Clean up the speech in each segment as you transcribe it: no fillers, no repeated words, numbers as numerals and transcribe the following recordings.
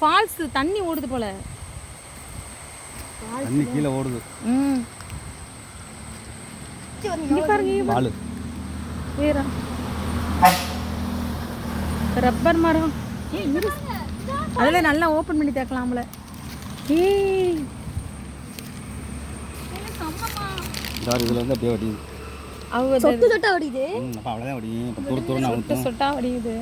Falls தண்ணி ஓடுது போல. தண்ணி கீழே ஓடுது. இங்க பாருங்க பாலு. வேற ரப்பர் மரம். அதில் நல்லா ஓப்பன் பண்ணி தேக்கலாம்ல. ஏய் இதில் வந்து அப்படியே வடியுது. அவங்க சொட்டு சொட்டா வடியுது. அப்போ அவ்வளோதான் வடியும். இப்போ துரு துருன்னு சொட்டு சொட்டா வடியுது.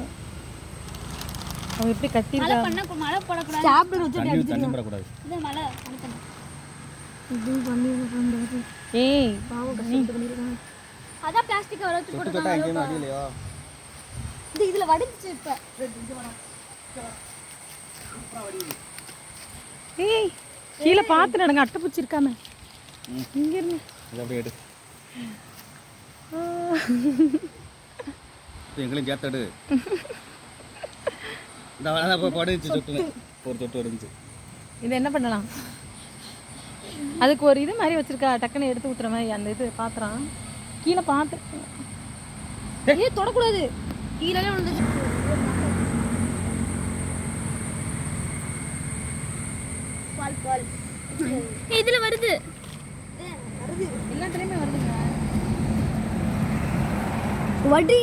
அவங்க எப்படி கத்திருக்கா. மழை போடக்கூடாது. ஸ்டாப்லர் வச்சு தண்ணி தண்ணி போடக்கூடாது. இது மழை இது பண்ணி பண்றது. ஏய் பாவம் கஷ்டப்பட்டு பண்ணிருக்காங்க. அதான் பிளாஸ்டிக் கவர் வச்சு சொட்டு சொட்டா எங்கேயும் வடியலையோ. இதுல வடிஞ்சிச்சு இப்ப. ஏய் கீழே பார்த்து நடங்க. அட்டை பூச்சி இருக்காம இங்க இருந்து இது அப்படியே எடு. எங்களையும் சேர்த்தடு. இந்த இப்போ படிச்சு சொட்டுங்க. ஒரு சொட்டு வடிஞ்சு. இது என்ன பண்ணலாம்? அதுக்கு ஒரு இது மாதிரி வச்சிருக்கா. டக்குன்னு எடுத்து ஊத்துற மாதிரி அந்த இது பாத்திரம். கீழே பார்த்து ஏய் தொடக்கூடாது. கீழே விழுந்துச்சு. பால் பால் இதுல வருது. எல்லாத்துலயுமே வருதுங்க. வடி